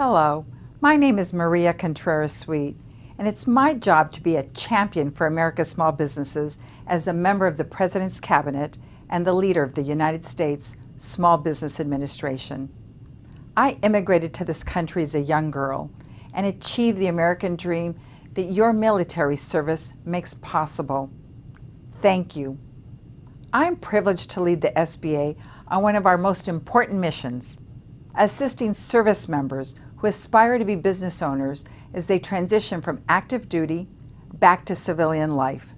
Hello, my name is Maria Contreras-Sweet, and it's my job to be a champion for America's small businesses as a member of the President's Cabinet and the leader of the United States Small Business Administration. I immigrated to this country as a young girl and achieved the American dream that your military service makes possible. Thank you. I'm privileged to lead the SBA on one of our most important missions, assisting service members who aspire to be business owners as they transition from active duty back to civilian life.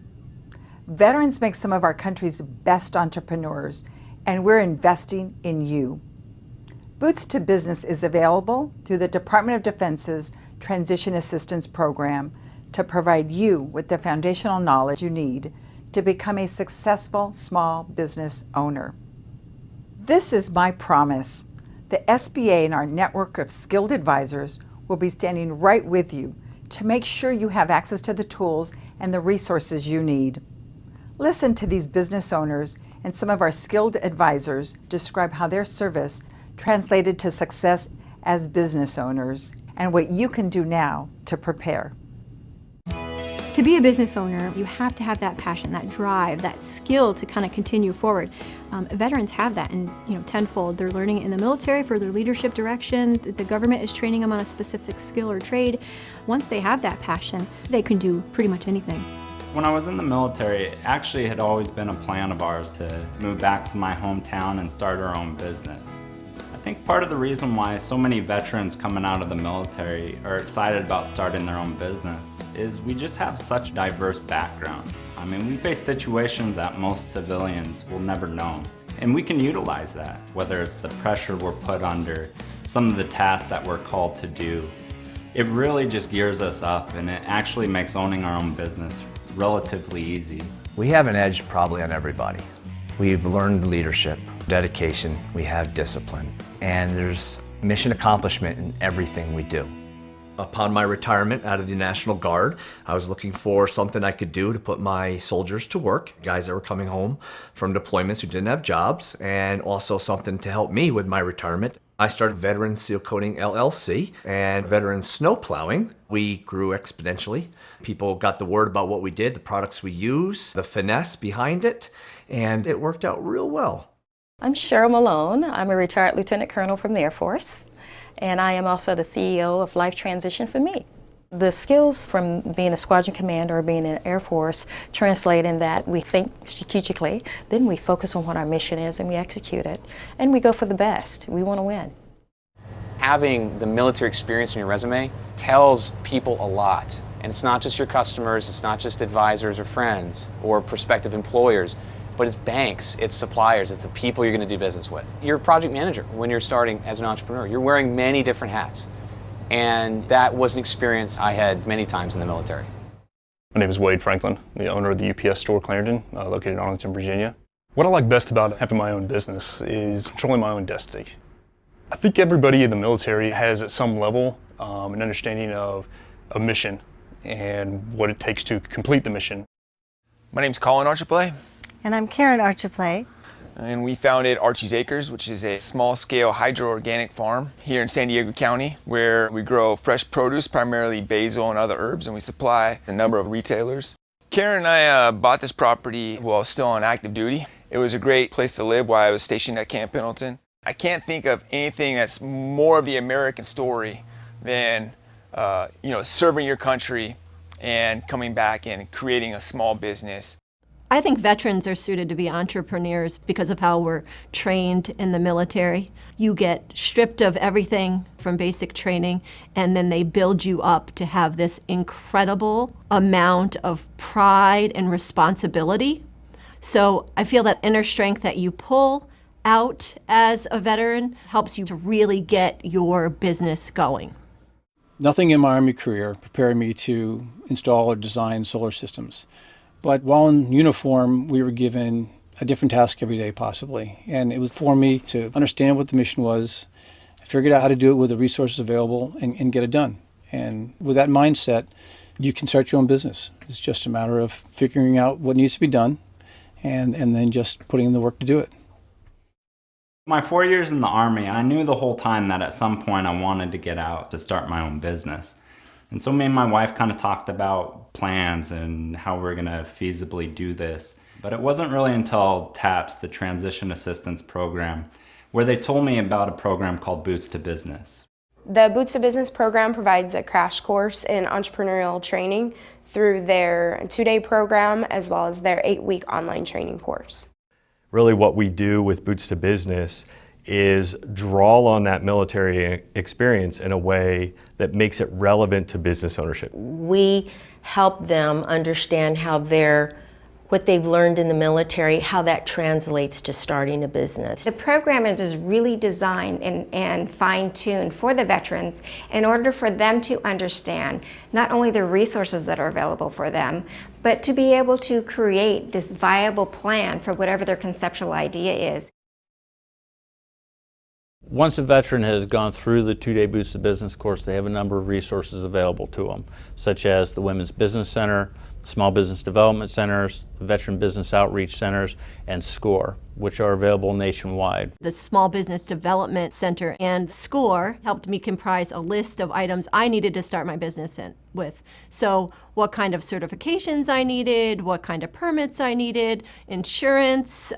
Veterans make some of our country's best entrepreneurs, and we're investing in you. Boots to Business is available through the Department of Defense's Transition Assistance Program to provide you with the foundational knowledge you need to become a successful small business owner. This is my promise. The SBA and our network of skilled advisors will be standing right with you to make sure you have access to the tools and the resources you need. Listen to these business owners and some of our skilled advisors describe how their service translated to success as business owners and what you can do now to prepare. To be a business owner, you have to have that passion, that drive, that skill to kind of continue forward. Veterans have that in tenfold. They're learning it in the military for their leadership direction. The government is training them on a specific skill or trade. Once they have that passion, they can do pretty much anything. When I was in the military, it actually had always been a plan of ours to move back to my hometown and start our own business. I think part of the reason why so many veterans coming out of the military are excited about starting their own business is we just have such diverse background. I mean, we face situations that most civilians will never know, and we can utilize that, whether it's the pressure we're put under, some of the tasks that we're called to do. It really just gears us up, and it actually makes owning our own business relatively easy. We have an edge probably on everybody. We've learned leadership, dedication, we have discipline, and there's mission accomplishment in everything we do. Upon my retirement out of the National Guard, I was looking for something I could do to put my soldiers to work, guys that were coming home from deployments who didn't have jobs, and also something to help me with my retirement. I started Veterans Seal Coating LLC and Veterans Snow Plowing. We grew exponentially. People got the word about what we did, the products we use, the finesse behind it, and it worked out real well. I'm Cheryl Malone. I'm a retired Lieutenant Colonel from the Air Force, and I am also the CEO of Life Transition for Me. The skills from being a squadron commander or being in the Air Force translate in that we think strategically, then we focus on what our mission is and we execute it, and we go for the best. We want to win. Having the military experience in your resume tells people a lot. And it's not just your customers, it's not just advisors or friends or prospective employers, but it's banks, it's suppliers, it's the people you're going to do business with. You're a project manager when you're starting as an entrepreneur. You're wearing many different hats. And that was an experience I had many times in the military. My name is Wade Franklin, the owner of the UPS store Clarendon, located in Arlington, Virginia. What I like best about having my own business is controlling my own destiny. I think everybody in the military has at some level an understanding of a mission and what it takes to complete the mission. My name's Colin Archiplay. And I'm Karen Archiplay. And we founded Archie's Acres, which is a small-scale hydro-organic farm here in San Diego County, where we grow fresh produce, primarily basil and other herbs, and we supply a number of retailers. Karen and I bought this property while still on active duty. It was a great place to live while I was stationed at Camp Pendleton. I can't think of anything that's more of the American story than serving your country and coming back and creating a small business. I think veterans are suited to be entrepreneurs because of how we're trained in the military. You get stripped of everything from basic training, and then they build you up to have this incredible amount of pride and responsibility. So I feel that inner strength that you pull out as a veteran helps you to really get your business going. Nothing in my Army career prepared me to install or design solar systems. But while in uniform, we were given a different task every day, possibly. And it was for me to understand what the mission was, figure out how to do it with the resources available, and get it done. And with that mindset, you can start your own business. It's just a matter of figuring out what needs to be done and then just putting in the work to do it. My 4 years in the Army, I knew the whole time that at some point I wanted to get out to start my own business. And so me and my wife kind of talked about plans and how we're going to feasibly do this. But it wasn't really until TAPS, the Transition Assistance Program, where they told me about a program called Boots to Business. The Boots to Business program provides a crash course in entrepreneurial training through their 2-day program as well as their 8-week online training course. Really what we do with Boots to Business is draw on that military experience in a way that makes it relevant to business ownership. We help them understand how what they've learned in the military, how that translates to starting a business. The program is really designed and fine-tuned for the veterans in order for them to understand not only the resources that are available for them, but to be able to create this viable plan for whatever their conceptual idea is. Once a veteran has gone through the 2-day Boots to Business course, they have a number of resources available to them, such as the Women's Business Center, Small Business Development Centers, the Veteran Business Outreach Centers, and SCORE, which are available nationwide. The Small Business Development Center and SCORE helped me comprise a list of items I needed to start my business with. So what kind of certifications I needed, what kind of permits I needed, insurance,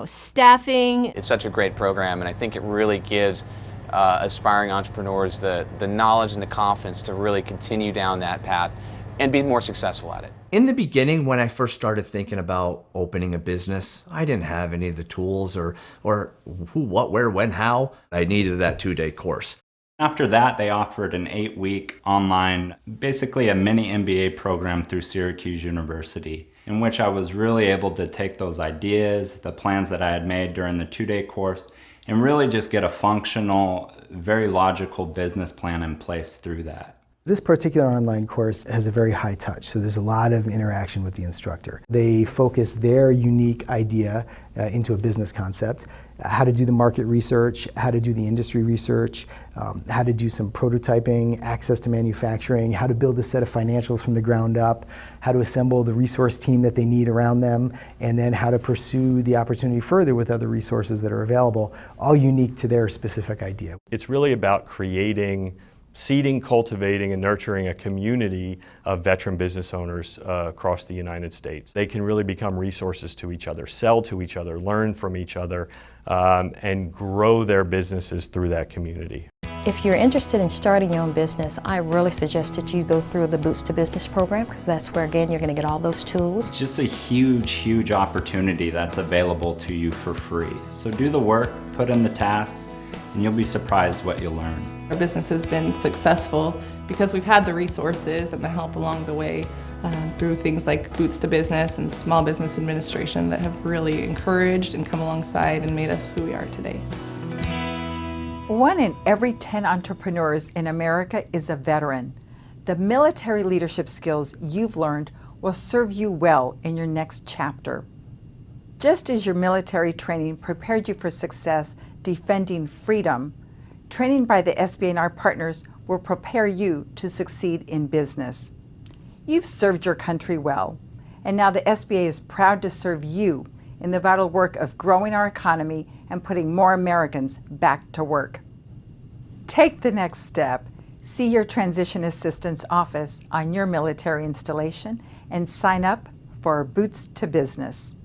staffing. It's such a great program, and I think it really gives aspiring entrepreneurs the knowledge and the confidence to really continue down that path and be more successful at it. In the beginning, when I first started thinking about opening a business, I didn't have any of the tools or who, what, where, when, how. I needed that 2-day course. After that, they offered an 8-week online, basically a mini MBA program through Syracuse University, in which I was really able to take those ideas, the plans that I had made during the 2-day course, and really just get a functional, very logical business plan in place through that. This particular online course has a very high touch, so there's a lot of interaction with the instructor. They focus their unique idea into a business concept, how to do the market research, how to do the industry research, how to do some prototyping, access to manufacturing, how to build a set of financials from the ground up, how to assemble the resource team that they need around them, and then how to pursue the opportunity further with other resources that are available, all unique to their specific idea. It's really about seeding, cultivating, and nurturing a community of veteran business owners across the United States. They can really become resources to each other, sell to each other, learn from each other, and grow their businesses through that community. If you're interested in starting your own business, I really suggest that you go through the Boots to Business program, because that's where, again, you're going to get all those tools. It's just a huge, huge opportunity that's available to you for free. So do the work, put in the tasks, and you'll be surprised what you'll learn. Our business has been successful because we've had the resources and the help along the way through things like Boots to Business and Small Business Administration that have really encouraged and come alongside and made us who we are today. 1 in every 10 entrepreneurs in America is a veteran. The military leadership skills you've learned will serve you well in your next chapter. Just as your military training prepared you for success defending freedom, training by the SBA and our partners will prepare you to succeed in business. You've served your country well, and now the SBA is proud to serve you in the vital work of growing our economy and putting more Americans back to work. Take the next step. See your Transition Assistance Office on your military installation and sign up for Boots to Business.